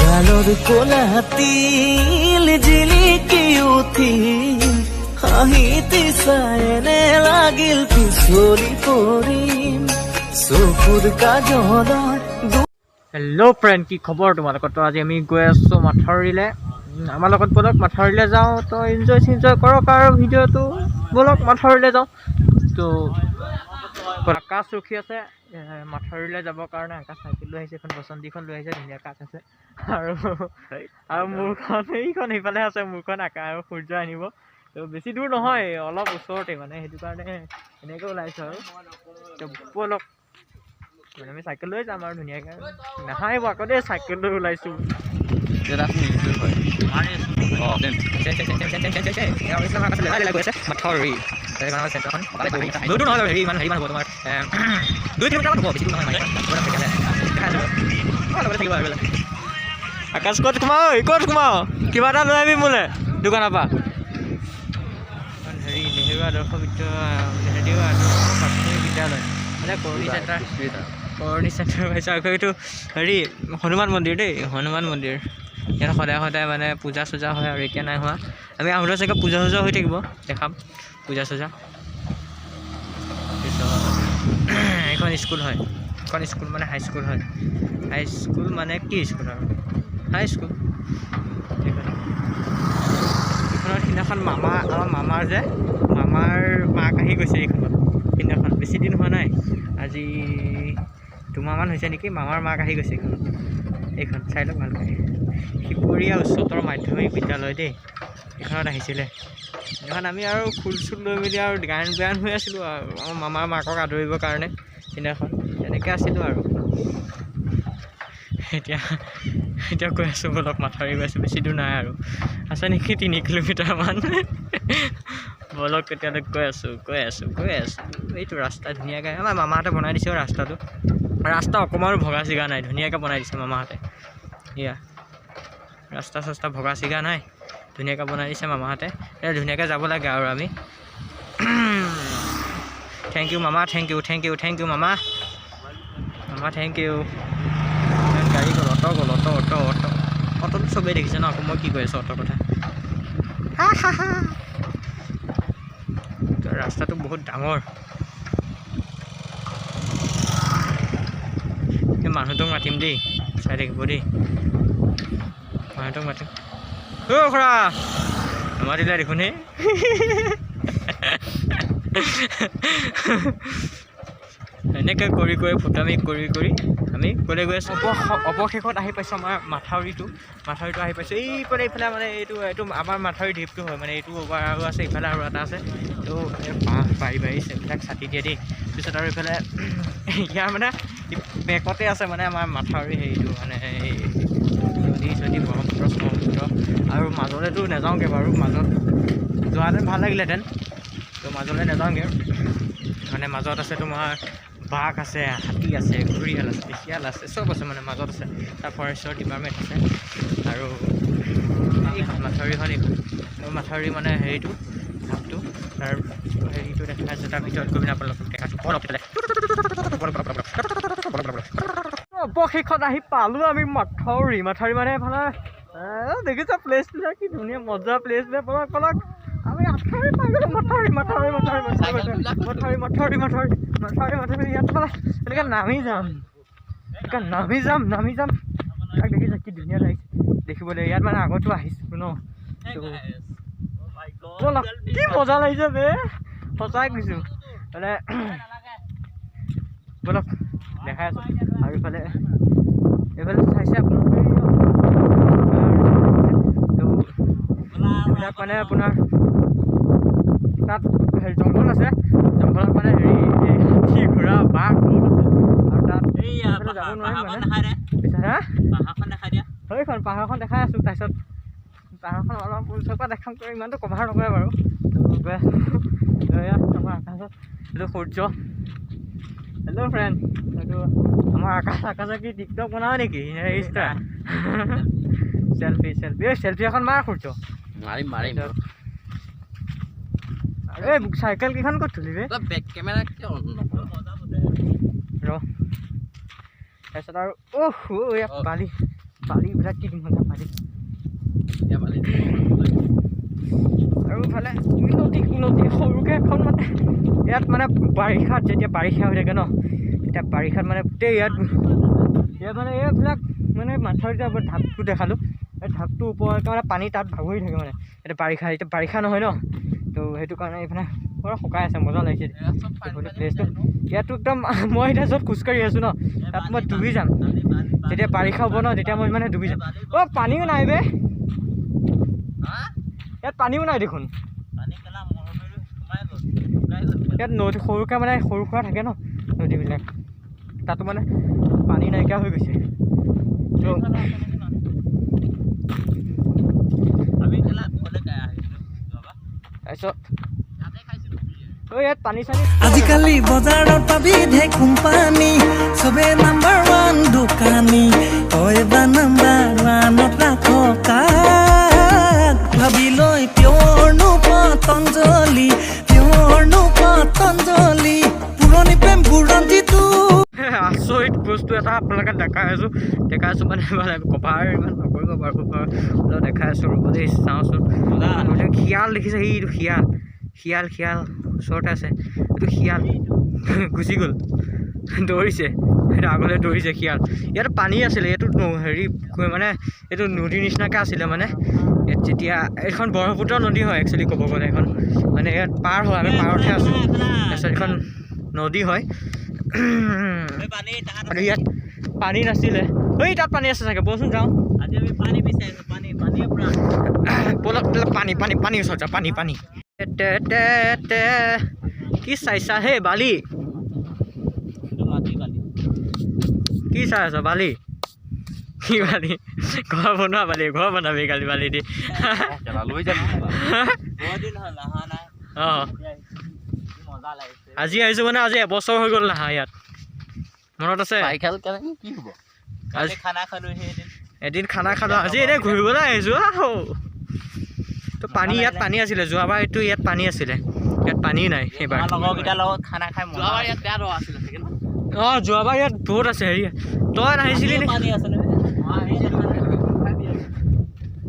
গালৰ কোলাতিল জিলিকি উঠিল হাঁহিতি চায়নে লাগিল পিছলি পৰিম চকুৰ কাজলৰ হেল্ল' ফ্ৰেণ্ড, কি খবৰ তোমালোকৰ? তো আজি আমি গৈ আছোঁ মাথাউৰিলৈ। আমাৰ লগত ব'লক মাথাউৰিলৈ যাওঁ। তো এনজয় কৰক আৰু ভিডিঅ'টো ব'লক মাথাউৰিলৈ যাওঁ। তো আকাশ ৰখি আছে মাথাউৰিলৈ যাবৰ কাৰণে। আকাশ চাইকেল লৈ আহিছে, এখন বসন্তীখন লৈ আহিছে, ধুনীয়া কাঠ আছে আৰু মোৰখন এইখন সেইফালে আছে। মোৰখন আকাশ আৰু সূৰ্য আনিব। তো বেছি দূৰ নহয়, অলপ ওচৰতে মানে, সেইটো কাৰণে এনেকৈ ওলাইছোঁ আৰু। তো ব'লক মানে আমি চাইকেল লৈ যাম আৰু ধুনীয়াকৈ। নাহাহিব আকৌ দেই, চাইকেল লৈ ওলাইছোঁ। মাথাউৰি দূৰটো নহয়, হেৰি ইমান হ'ব তোমাৰ 2 কিলোমিটাৰমান হ'ব, বেছি দূৰ নহয়। আকাশ ক'ত সোমাও, ক'ত সোমাও? কিবা এটা লৈ আহিবি মোলৈ দোকানৰ পৰা। হেৰি নেহেৰু আদৰ্শ প্ৰাথমিক বিদ্যালয় মানে কৰণী চেণ্টাৰ পাইছোঁ। আকৌ এইটো হেৰি হনুমান মন্দিৰ দেই, হনুমান মন্দিৰ। ইয়াত সদায় মানে পূজা চূজা হয় আৰু এতিয়া নাই হোৱা। আমি আহোঁতে চাগে পূজা চূজা হৈ থাকিব, দেখাম পূজা চূজা। তাৰপিছত এইখন স্কুল হয়, এখন স্কুল মানে হাইস্কুল হয়। হাইস্কুল মানে কি স্কুল আৰু হাইস্কুল। এইখনত সিদিনাখন আমাৰ মামাৰ মাক আহি গৈছে এইখনত। সিদিনাখন বেছি দিন হোৱা নাই, আজি 2 মাহমান হৈছে নেকি। মামাৰ মাক আহি গৈছে এইখনত। এইখন চাই লওক ভালকৈ, শিৱৰীয়া উচ্চতৰ মাধ্যমিক বিদ্যালয় দেই। এইখনত আহিছিলে। এইখন আমি আৰু ফুল চুল লৈ মেলি আৰু গায়ন হৈ আছিলোঁ আৰু আমাৰ মামাৰ মাকক আদৰিবৰ কাৰণে। সিদিনাখন তেনেকৈ আছিলোঁ আৰু। এতিয়া গৈ আছোঁ ব'লক মাথাউৰি গৈ আছোঁ। বেছি দূৰ নাই আৰু, আছে নেকি 3 কিলোমিটাৰমান। ব'লক তেতিয়ালৈ গৈ আছোঁ। এইটো ৰাস্তা ধুনীয়াকৈ আমাৰ মামাহঁতে বনাই দিছে ৰাস্তাটো। ৰাস্তা অকণমানো ভগা চিগা নাই, ধুনীয়াকৈ বনাই দিছে মামাহঁতে। এয়া ৰাস্তা চাস্তা ভগা চিগা নাই, ধুনীয়াকৈ বনাই দিছে মামাহঁতে। ধুনীয়াকৈ যাব লাগে আৰু আমি। থেংক ইউ মামা, থেংক ইউ মামা, থেংক ইউ। গাড়ী গ'ল, অ'টো চবেই দেখিছে ন। আকৌ মই কি কৈ আছোঁ অ'টোৰ কথা। ৰাস্তাটো বহুত ডাঙৰ। এই মানুহটোক মাতিম দেই, চাই থাকিব দেই। মানুহটোক মাতিম। খুৰা নামাতিলে দেখোন হে। এনেকৈ কৰি ফুটামি কৰি আমি ক'লৈ গৈ আছোঁ। অৱশেষত আহি পাইছোঁ আমাৰ মাথাউৰিটো আহি পাইছোঁ। এইফালে মানে এইটো আমাৰ মাথাউৰি ঢিপটো হয় মানে। এইটো আৰু আছে, ইফালে আৰু এটা আছে। তো বাঁহ বাৰী এইবিলাক ছাটি দিয়ে দেই। পিছত আৰু এইফালে ইয়াৰ মানে বেকতে আছে মানে আমাৰ মাথাউৰি হেৰিটো মানে এই নদী ব্ৰহ্মপুত্ৰ আৰু মাজলৈতো নাযাওঁগৈ বাৰু। মাজত যোৱাহেঁতেন ভাল লাগিলেহেঁতেন। তো মাজলৈ নাযাওঁগৈ মানে। মাজত আছে তোমাৰ বাঘ আছে, হাতী আছে, ঘঁৰিয়াল আছে, শিয়াল আছে, চব আছে মানে মাজত আছে। তাৰ ফৰেষ্টৰ ডিপাৰ্টমেণ্ট আছে। আৰু এইখন মাথাউৰি মানে হেৰিটো ঢাপটো, তাৰ হেৰিটো দেখা আছে। তাৰ ভিতৰত গৈ পিনে আপোনালোকক দেখাছোঁ। অৱশেষত আহি পালোঁ আমি মাথাউৰি মানে এইফালে দেখিছা প্লেচবিলাক কি ধুনীয়া মজা প্লেচবিলাক। ব'লক আমি মাথাউৰি পাই গ'লোঁ। মাথাউৰি ইয়াত মানে এনেকৈ নামি যাম। তাক দেখিছা কি ধুনীয়া লাগিছে দেখিবলৈ। ইয়াত মানে আগতো আহিছোঁ ন। ব'লক, কি মজা লাগিছে বে, সঁচাই কৈছোঁ মানে। ব'লক দেখাই আছোঁ। আৰু এইফালে চাইছে আপোনালোকে। তো এইবিলাক মানে আপোনাৰ তাত হেৰি জংঘল আছে। জংঘলত মানে হেৰি হাতী, ঘোঁৰা, বাঘ বহুত আছে। আৰু তাত যাব নোৱাৰিম মানে। সেইখন পাহাৰখন দেখাই আছোঁ। তাৰপিছত পাহাৰখন অলপ ওচৰৰ পৰা দেখাম, ইমানটো কভাৰ নকৰে বাৰু। আমাৰ আকাশত এইটো সূৰ্য। হেল্ল' ফ্ৰেণ্ড, এইটো আমাৰ আকাশে কি টিকটক বনাও নেকি? চেল্ফি এখন মাৰ সূৰ্য। মাৰিম এই চাইকেল কেইখন ক'ত তুলিবি? বেক কেমেৰা কিয় ৰ। তাৰপিছত আৰু বালি বালিবিলাক কি ধুনীয়া বালি আৰু ইফালে নদী সৰুকৈ এখন মানে ইয়াত মানে বাৰিষাত যেতিয়া বাৰিষা হৈ থাকে ন এতিয়া বাৰিষাত মানে গোটেই ইয়াত মানে এইবিলাক মানে মাথাউৰিত ঢাপটো দেখালোঁ এই ঢাপটোৰ ওপৰত মানে পানী তাত ভাগৰি থাকে মানে এতিয়া বাৰিষা নহয় ন তো সেইটো কাৰণে এইফালে পুৰা শুকাই আছে মজা লাগিছে প্লেচটো ইয়াতো একদম মই এতিয়া য'ত খোজকাঢ়ি আছোঁ ন তাত মই ডুবি যাম যেতিয়া বাৰিষা হ'ব ন তেতিয়া মই মানে ডুবি যাম অ' পানীও নাই বে ইয়াত পানীও নাই দেখোন ইয়াত নদী সৰুকৈ মানে সৰু সুৰা থাকে ন নদীবিলাক তাতো মানে পানী নাইকিয়া হৈ গৈছে তাৰপিছত ইয়াত পানী চানী আজিকালি বজাৰত পাবি ঢেৰ কোম্পানী চবে নাম্বাৰ 1 দোকানী তই বা নাম্বাৰ 1ত ৰাখ কাক ভাবি লৈ পিয়ৰনো পতঞ্জলি পুৰণি প্ৰেম বুৰঞ্জীটো আচৰিত বস্তু এটা আপোনালোকে দেখাই আছোঁ মানে কভাৰ ইমান নকৰিব বাৰু অলপ দেখাই আছোঁ ৰ'ব দেই চাওঁচোন শিয়াল দেখিছে এইটো শিয়াল ওচৰতে আছে এইটো শিয়াল গুচি গ'ল দৌৰিছে সেইটো আগলৈ দৌৰিছে শিয়াল ইয়াত পানী আছিলে এইটো হেৰি মানে এইটো নদীৰ নিচিনাকৈ আছিলে মানে ইয়াত যেতিয়া এইখন ব্ৰহ্মপুত্ৰ নদী হয় একচুৱেলি ক'ব গ'লে এখন মানে ইয়াত পাৰ হয় আমি পাৰতহে আছোঁ তাৰপিছত এইখন নদী হয় আৰু ইয়াত পানী নাছিলে ঐ তাত পানী আছে চাগে বলচোন যাওঁ আজি আমি পানী বিচাৰিছোঁ পানী ওচৰত যাওঁ পানী কি চাইছা হে বালি কি চাই আছ বালি কি বালি ঘৰ বনোৱা ঘৰ বনাবি কালি বালি দি অঁ আজি আহিছোঁ মানে আজি এবছৰ হৈ গ'ল নাহা ইয়াত মনত আছে এদিন খানা খালোঁ আজি এনেই ঘূৰিবলৈ আহিছোঁ তো পানী ইয়াত পানী আছিলে যোৱাবাৰ এইটো ইয়াত পানী আছিলে ইয়াত পানী নাই এইবাৰ অঁ যোৱাবাৰ ইয়াত বহুত আছে হেৰি তই নাহিছিলি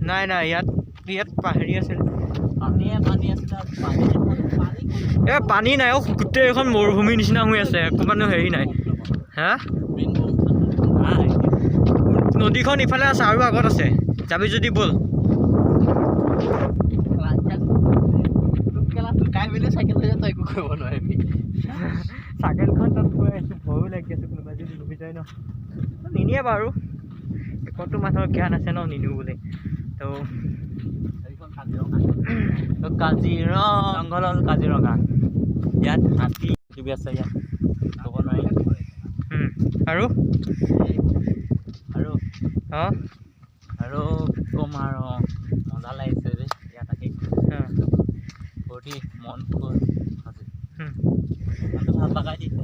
নাই ইয়াত হেৰি আছিলে এই পানী নাই অ' গোটেই এখন মৰুভূমিৰ নিচিনা হৈ আছে একো মানে হেৰি নাই হা নদীখন ইফালে আছে আৰু আগত আছে যাবি যদি ব'ল চাইকেলখন তাত গৈ আছোঁ ভয়ো লাগি আছে কোনোবাই যদি ডুবি যায় ন নিনিয়ে বাৰু একতো মানুহৰ জ্ঞান আছে ন নিনিও বুলি তো কাজিৰঙা ইয়াত হাতী কিবি আছে ইয়াত ক'ব নোৱাৰি আৰু অঁ আৰু ক'ম আৰু মজা লাগিছে যে ইয়াত আহি মনটো ভাল লগাই দিছে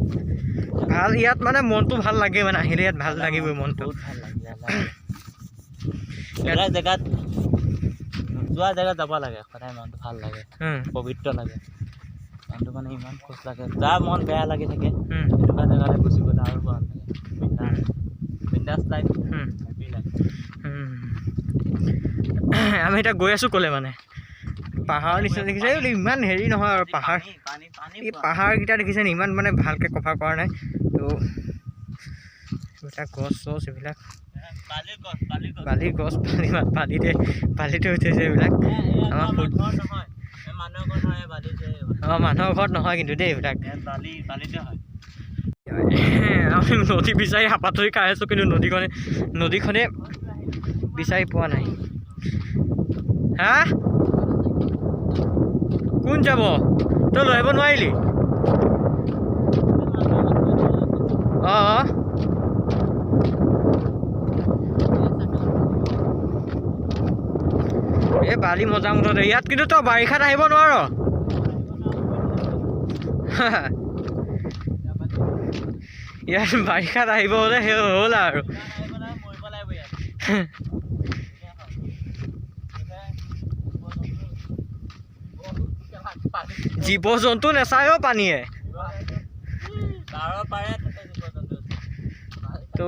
ভাল ইয়াত মানে মনটো ভাল লাগে মানে আহিলে ইয়াত ভাল লাগিবই মনটো ভাল লাগে জেগাত যোৱা জেগাত যাব লাগে সদায় মনটো ভাল লাগে পবিত্ৰ লাগে মনটো মানে ইমান খোজ লাগে যাৰ মন বেয়া লাগি থাকে এনেকুৱা জেগালৈ গুচি গ'লে আৰু ভাল লাগে বিন্দাছ লাইফ হেপী লাইফ আমি এতিয়া গৈ আছোঁ ক'লে মানে পাহাৰৰ নিচিনা দেখিছে ইমান হেৰি নহয় আৰু এই পাহাৰকেইটা দেখিছে নি ইমান মানে ভালকৈ কভাৰ কৰা নাই তো এইবিলাক গছ চছ এইবিলাক বালিৰ গছ বালিতে উঠিছে এইবিলাক আমাৰ মানুহৰ ঘৰত নহয় কিন্তু দেই এইবিলাক আমি নদী বিচাৰি হাপাথৰি খাই আছোঁ কিন্তু নদীখনে বিচাৰি পোৱা নাই হা কোন যাব তই লৈ আহিব নোৱাৰিলি অঁ এই বালি মজা মুঠতে ইয়াত কিন্তু তই বাৰিষাত আহিব নোৱাৰ ইয়াত বাৰিষাত আহিব হ'লে সেই হ'ল আৰু জীৱ জন্তু নেচায়ো পানীয়ে তো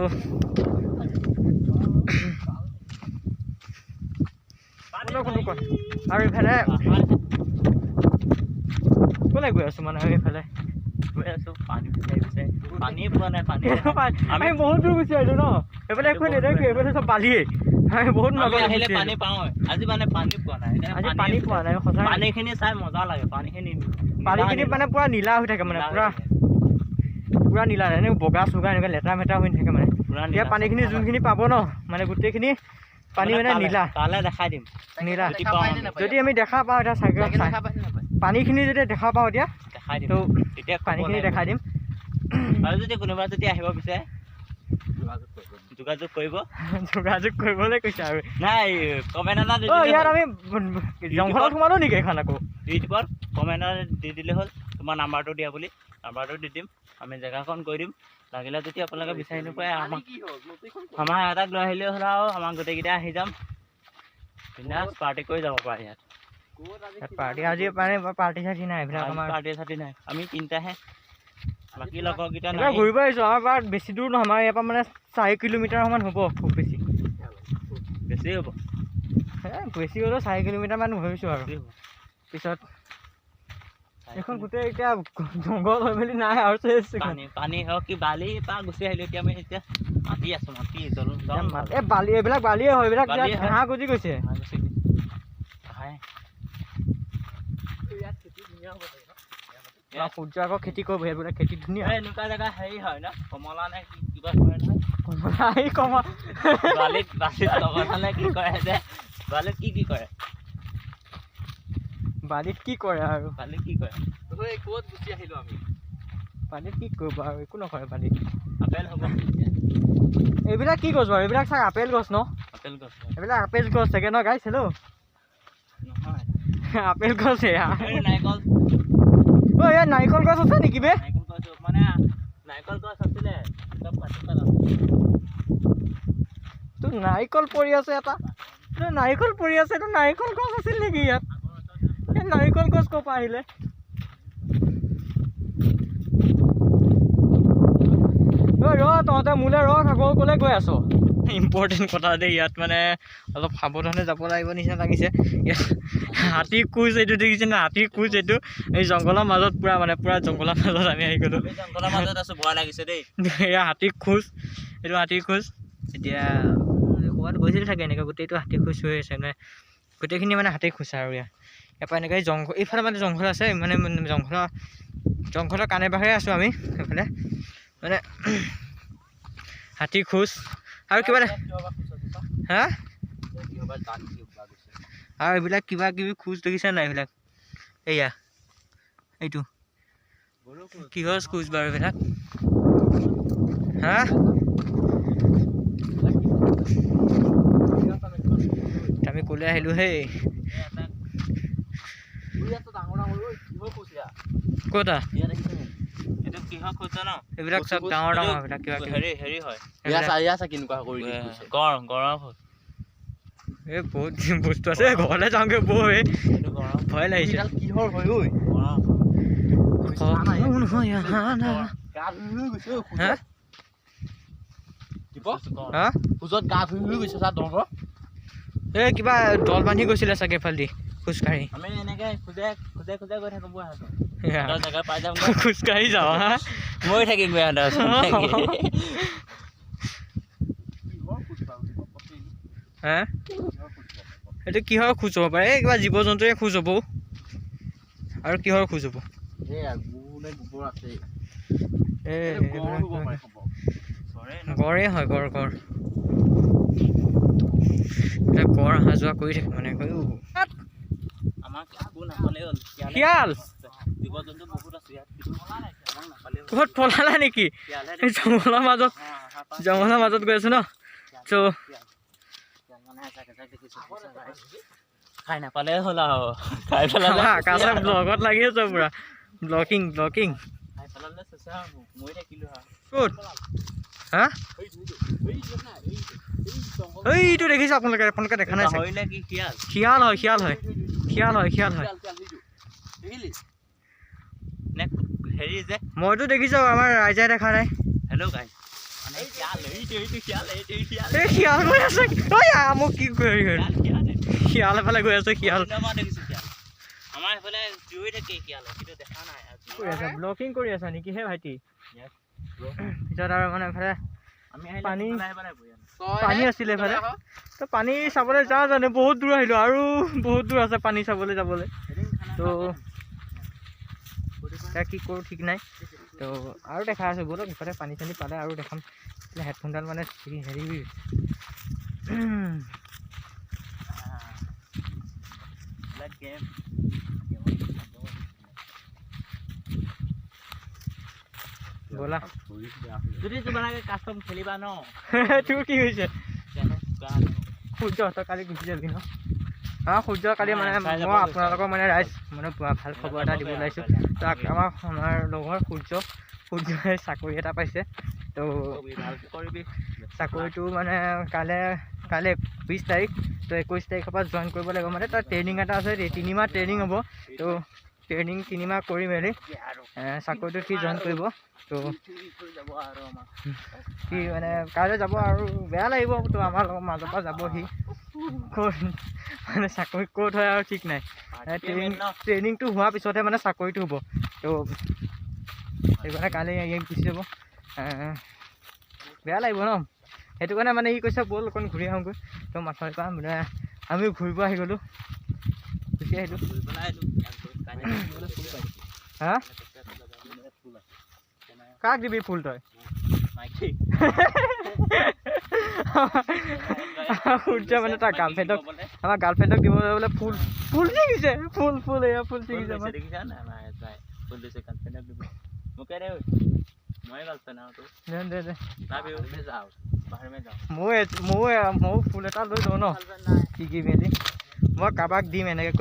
কোনটো কয় আৰু এইফালে ক'লে গৈ আছোঁ মানে এইফালে গৈ আছোঁ পানী বিচাৰি পানীয়ে পোৱা নাই পানী আমি বহুত দূৰ গুচি আহিলোঁ ন এইফালে একো নেদেখোঁ এইফালে চব বালিয়ে আমি বহুত আমি আহিলে পানী পাওঁ আজি মানে পানী পোৱা নাই আজি পানী পোৱা নাই সঁচা পানীখিনি চাই মজা লাগে পানীখিনি মানে পুৰা নীলা হৈ থাকে মানে পুৰা নীলা এনে বগা চগা এনেকৈ লেতেৰা মেতেৰা হৈ নাথাকে মানে এতিয়া পানীখিনি যোনখিনি পাব ন মানে গোটেইখিনি পানী মানে নীলা তালৈ দেখাই দিম নীলা যদি আমি দেখা পাওঁ এতিয়া চাইকেল চাই পানীখিনি যদি দেখা পাওঁ এতিয়া দেখাই দিম তো তেতিয়া পানীখিনি দেখাই দিম আৰু যদি কোনোবা যদি আহিব বিচাৰে যোগাযোগ কৰিবলৈ কৈছে আৰু নাই কমেণ্ট এটা দি ইয়াত আমি জংঘলত সোমালোঁ নেকি এইখন আকৌ ইউটিউবত কমেণ্ট এটা দি দিলে হ'ল তোমাৰ নাম্বাৰটো দিয়া বুলি নাম্বাৰটো দি দিম আমি জেগাখন কৈ দিম লাগিলে যদি আপোনালোকে বিচাৰি নোপায় আমাৰ এটাক লৈ আহিলেও হ'ল আৰু আমাৰ গোটেইকেইটা আহি যাম বিন্দাছ পাৰ্টি কৰি যাব পাৰে ইয়াত পাৰ্টি আজি মানে পাৰ্টি চাৰ্টি নাই এইবিলাক আমাৰ পাৰ্টি চাৰ্টি নাই আমি তিনিটাহে বাকী লগৰকেইটা নাই ঘূৰিব আহিছোঁ আমাৰ পৰা বেছি দূৰ নহয় আমাৰ ইয়াৰ পৰা মানে 4 কিলোমিটাৰমান হ'ব খুব বেছি হ'ব বেছি হ'লেও 4 কিলোমিটাৰমান ভাবিছোঁ আৰু পিছত এইখন গোটেই এতিয়া জংঘল হৈ মেলি নাই আৰু পানী হওক কি বালি পৰা গুচি আহিলোঁ এতিয়া আমি এতিয়া মাতি আছোঁ এই বালি এইবিলাক বালিয়ে হয় এইবিলাক ঘাঁহ গজি গৈছে সূৰ্য আকৌ খেতি কৰিব সেইবিলাক খেতি ধুনীয়া এনেকুৱা জেগা হেৰি হয় ন কমলা নে কিবা কৰে নহয় বালিত লগালে কি কৰে যে বালিত কি কৰে বালিত কি কৰে আৰু বালিত কি কৰে ক'ত গুচি আহিলোঁ আমি বালিত কি কৰিব আৰু একো নকৰে বালিত আপেল হ'ব এইবিলাক কি গছ বাৰু এইবিলাক চাগে আপেল গছ ন আপেল গছ এইবিলাক আপেল গছ চাগে ন গাইছ হেল্ল' নহয় আপেল গছ নাৰিকল ইয়াত নাৰিকল গছ আছে নেকি বে মানে নাৰিকল গছ আছিলে তোৰ নাৰিকল পৰি আছে এটা তোৰ নাৰিকল পৰি আছে তোৰ নাৰিকল গছ আছিল নেকি ইয়াত নাৰিকল গছ ক'ৰ পৰা আহিলে তহঁতে মোলৈ আকৌ ক'লে গৈ আছ ইম্পৰ্টেণ্ট কথা দেই ইয়াত মানে অলপ সাৱধানে যাব লাগিব নিচিনা লাগিছে ইয়াত হাতীৰ কোচ এইটো দেখিছেনে হাতীৰ কোচ এইটো এই জংঘলৰ মাজত পুৰা জংঘলৰ মাজত আমি আহি গ'লোঁ জংঘলৰ মাজত আছোঁ ভয় লাগিছে দেই এয়া হাতীৰ খোজ এইটো হাতীৰ খোজ এতিয়া ক'ৰবাত গৈছিল চাগে এনেকৈ গোটেইটো হাতীৰ খোজ হৈ আছে মানে গোটেইখিনি মানে হাতীৰ খোজ আৰু ইয়াৰ পৰা এনেকৈ জংঘল এইফালে মানে জংঘল আছে মানে জংঘলৰ কাণে বাহিৰে আছোঁ আমি সেইফালে মানে হাতীৰ খোজ আৰু কিবা হা আৰু এইবিলাক কিবা কিবি খোজ দেখিছে নাই এইবিলাক এয়া এইটো কিহৰ খোজ বাৰু এইবিলাক হা আমি ক'লৈ আহিলোঁ হেই ক'তা এইবিলাক চব ডাঙৰ এইবিলাক কিবা হেৰি হয় এই বহুত বস্তু আছে ঘৰলৈ যাওঁগৈ বৈ ভয় লাগিছে কিহৰ হয় ঐ এই কিবা দল বান্ধি গৈছিলে চাগে এইফালেদি খোজকাঢ়ি আমি এনেকৈ খোজে গৈ থাকোঁ জেগা পাই যাম খোজকাঢ়ি যাওঁ হা মই থাকিম হা এইটো কিহৰ খোজ হ'ব পাৰে এই কিবা জীৱ জন্তুৰে খোজ হ'ব আৰু কিহৰ খোজ হ'ব গড়ে হয় গড় অহা যোৱা কৰি থাকে মানে শিয়াল ক'ত পলালা নেকি জংঘলৰ মাজত গৈ আছো ন চ' খাই নাপালে হ'ল আৰু খাই পেলালে আকাশে ব্লগত লাগি আছো পুৰা ব্লকিং খাই পেলালে মই থাকিলোঁ ক'ত হা এইটো দেখিছে আপোনালোকে দেখা নাই শিয়াল হয় হেৰি যে মইতো দেখিছো আমাৰ ৰাইজে দেখা নাই হেল্ল' গাইজ শিয়াল গৈ আছে মোক কি কৰি শিয়াল এফালে গৈ আছে শিয়াল আমাৰ এইফালে জুই থাকে শিয়াল কিন্তু দেখা নাই কৰি আছা ব্লকিং কৰি আছা নেকি হে ভাইটি পিছত আৰু মানে এফালে পানী পানী আছিলে এফালে তো পানী চাবলৈ যাওঁ জানো বহুত দূৰ আহিলোঁ আৰু বহুত দূৰ আছে পানী চাবলৈ যাবলৈ তো এতিয়া কি কৰোঁ ঠিক নাই তো আৰু দেখা আছোঁ ব'লক ইফালে পানী চানী পালে আৰু দেখাম হেডফোনডাল মানে হেৰি ব'লা যদি তোমালোকে কাষ্টম খেলিবা ন তোৰ কি হৈছে সূৰ্য তই কালি গুচি যাবি ন সূৰ্য কালি মানে মই আপোনালোকৰ মানে ৰাইজ মানে ভাল খবৰ এটা দিব ওলাইছোঁ তাক আমাৰ লগৰ সূৰ্যই চাকৰি এটা পাইছে তো চাকৰিটো মানে কাইলৈ 20 তাৰিখ তো 21 তাৰিখৰ পৰা জইন কৰিব লাগিব মানে তাৰ ট্ৰেইনিং এটা আছে 3 মাহ ট্ৰেইনিং হ'ব তো ট্ৰেইনিং 3 মাহ কৰি মেলি চাকৰিটো সি জইন কৰিব তো সি মানে কাইলৈ যাব আৰু বেয়া লাগিব তো আমাৰ লগৰ মাজৰ পৰা যাব সি ক'ত মানে চাকৰি ক'ত হয় আৰু ঠিক নাই ট্ৰেইনিংটো হোৱাৰ পিছতহে মানে চাকৰিটো হ'ব তো সেইকাৰণে কাইলৈ গুচি যাব বেয়া লাগিব ন সেইটো কাৰণে মানে ই কৈছে ব'ল অকণ ঘূৰি আহোঁগৈ তো মাথাউৰিৰ পৰা মানে আমিও ঘূৰিব আহি গ'লোঁ গুচি আহিলোঁ হা কাক দিবি ফুল তই সূৰ্য মানে তাৰ গাৰ্লফ্ৰেণ্ডক আমাৰ গাৰ্লফ্ৰেণ্ডক দিবলৈ বোলে ফুল ছিঙিছে ফুল এয়া ফুল ছিঙিছে ময়ো ফুল এটা লৈ লওঁ ন কি মেলি মই কাৰোবাক দিম এনেকৈ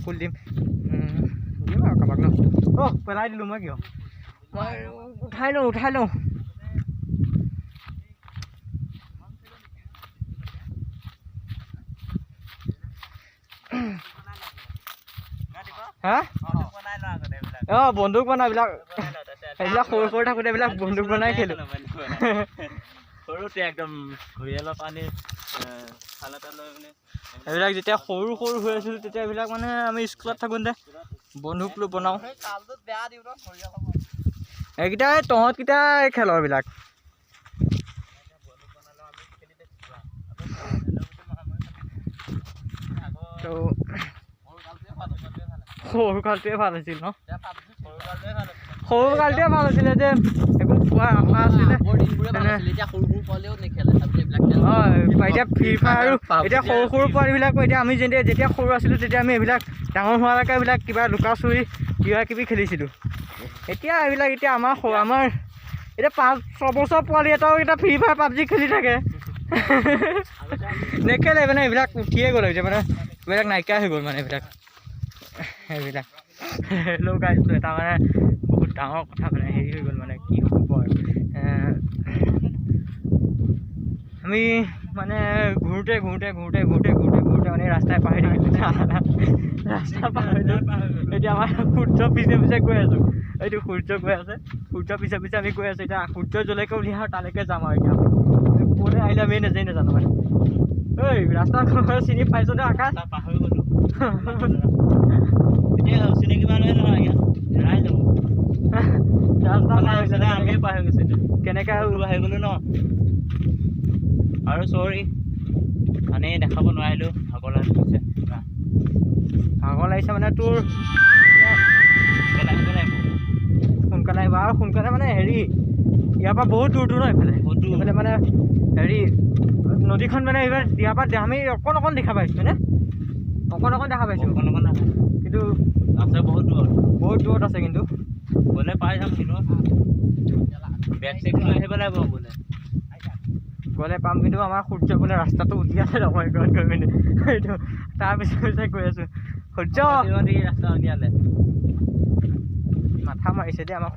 ফুল দিম আৰু কাৰোবাক ন পেলাই দিলোঁ মই কিয় মই উঠাই লওঁ হা বন্দুক বনাই এইবিলাক সৰু থাকোঁতে এইবিলাক বন্দুক বনাই খেলোঁ সৰুতে একদম ঘৰিয়ালৰ পানী এইবিলাক যেতিয়া সৰু হৈ আছিলোঁ তেতিয়া এইবিলাক মানে আমি স্কুলত থাকোঁতে বন্দুক লৈ বনাওঁ এইকেইটাই তহঁতকেইটাই খেলৰ বিলাক তো সৰু কালটোৱে ভাল আছিল ন সৰু কালটোৱে ভাল আছিলে যে একো খোৱা আশা আছিলে এতিয়া ফ্ৰী ফায়াৰ আৰু এতিয়া সৰু পোৱালিবিলাকো এতিয়া আমি যেতিয়া সৰু আছিলোঁ তেতিয়া আমি এইবিলাক ডাঙৰ হোৱালৈকে এইবিলাক কিবা লুকা চুৰি কিবা খেলিছিলোঁ এতিয়া এইবিলাক এতিয়া আমাৰ এতিয়া 5-6 বছৰ পোৱালি এটাও এতিয়া ফ্ৰী ফায়াৰ পাবজি খেলি থাকে নেখেলে মানে এইবিলাক উঠিয়ে গ'ল এতিয়া মানে এইবিলাক নাইকিয়া হৈ গ'ল মানে এইবিলাক গাইছোঁ এটা মানে বহুত ডাঙৰ কথা মানে হেৰি হৈ গ'ল মানে কি হ'ব আৰু আমি মানে ঘূৰোঁতে মানে ৰাস্তাই পাহৰি এতিয়া আমাৰ সূৰ্য পিছে গৈ আছোঁ এইটো সূৰ্য গৈ আছে সূৰ্য পিছে আমি গৈ আছোঁ এতিয়া সূৰ্য যলৈকে উলিয়াওঁ তালৈকে যাম আৰু এতিয়া ক'লৈ আহিলে আমি নিজেই নাজানো মানে ঐ ৰাস্তা চিনি পাইছোঁ নে আকাশ পাহৰি গ'লোঁ এতিয়া চিনাকি মানুহে নহয় হেৰাই যাব ৰাস্তা আমিয়ে পাহৰি গৈছিলোঁ কেনেকৈ আহি গ'লোঁ ন আৰু চৰি মানে দেখাব নোৱাৰিলোঁ ভাগৰ লাগিছে মানে তোৰ সোনকালে আহিব আৰু সোনকালে মানে হেৰি ইয়াৰ পৰা বহুত দূৰ ন এইফালে মানে হেৰি নদীখন মানে এইবাৰ ইয়াৰ পৰা আমি অকণ দেখা পাইছোঁ নে অকণ দেখা পাইছোঁ কিন্তু আছে বহুত দূৰত আছে কিন্তু গ'লে পাই যাম কিন্তু বেগ চেগ লৈ আহিব লাগিব গ'লে পাম কিন্তু আমাৰ সূৰ্য বোলে ৰাস্তাটো উলিয়ালে নহয় গৈ পিনে এইটো তাৰ পিছে গৈ আছোঁ সূৰ্য ৰাস্তা উলিয়ালে মাথা মাৰিছে দেই আমাৰ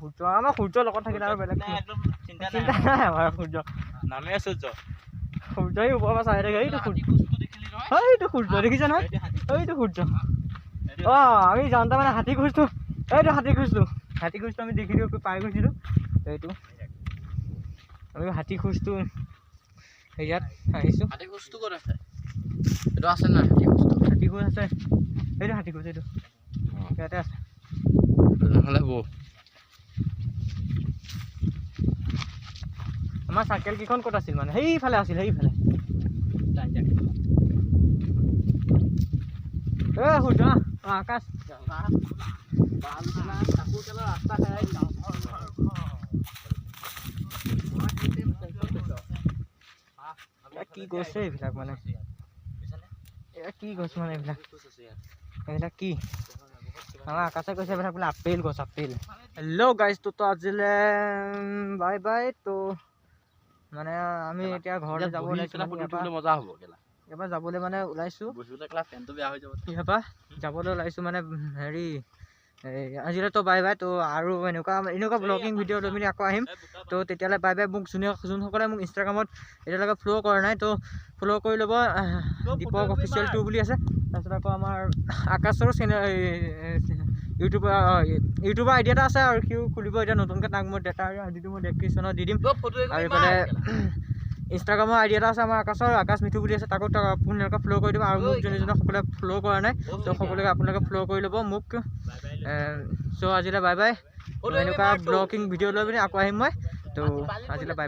সূৰ্যৰ লগত থাকিলে আৰু বেলেগ চিন্তা নাই আমাৰ সূৰ্য নামে সূৰ্যই ওপৰৰ পৰা চাই থাকে এইটো সূৰ্য দেখিছে নহয় এইটো সূৰ্য আমি যাওঁতে মানে হাতী খোজটো আমি দেখিলোঁ পাই গৈছিলোঁ এইটো আমি হাতী খোজটো হেৰিয়াত আহিছোঁ হাতী খোজটো ক'ত আছে এইটো আছে নাই হাতী গৈ আছে এইটো হাতী গৈছে এইটো ইয়াতে আছে নহ'লে বৌ আমাৰ চাইকেল কেইখন ক'ত আছিল মানে সেইফালে আছিল সেইফালে সুধা আকাশ কি গৈছে এইবিলাক মানে কি গছ মানে এইবিলাক কি আমাৰ আকাশে কৈছে এইবিলাক বোলে আপেল গছ আপেল হেল্ল' গাইজ তো আজিলে বাই বাই তো মানে আমি এতিয়া ঘৰলৈ যাব ওলাইছোঁ মজা হ'ব এবাৰ যাবলৈ মানে ওলাইছোঁ ফেনটো বেয়া হৈ যাব ইয়াৰপৰা যাবলৈ ওলাইছোঁ মানে হেৰি আজিলৈ তো বাই বাই তো আৰু এনেকুৱা ব্লগিং ভিডিঅ' লৈ মেলি আকৌ আহিম তো তেতিয়ালৈ বাই বাই মোক যোনসকলে মোক ইনষ্টাগ্ৰামত এতিয়ালৈকে ফ'ল' কৰা নাই তো ফ'ল' কৰি ল'ব দীপক অফিচিয়েল 2 বুলি আছে তাৰপিছত আকৌ আমাৰ আকাশৰো চেনেল ইউটিউবৰ আইডি এটা আছে আৰু সিও খুলিব এতিয়া নতুনকৈ তাক মই তাৰ আইডিটো মই ডেছক্ৰিপশ্যনত দি দিম আৰু এইফালে ইনষ্টাগ্ৰামৰ আইডি এটা আছে আমাৰ আকাশ মিঠু বুলি আছে তাকো আপোনালোকে ফ'ল' কৰি দিব আৰু মোক যোনে সকলোৱে ফ'ল' কৰা নাই তো সকলোকে আপোনালোকে ফ'ল' কৰি ল'ব মোক চ' আজিলৈ বাই বাই এনেকুৱা ব্লগিং ভিডিঅ' লৈ পিনি আকৌ আহিম মই তো আজিলৈ বাই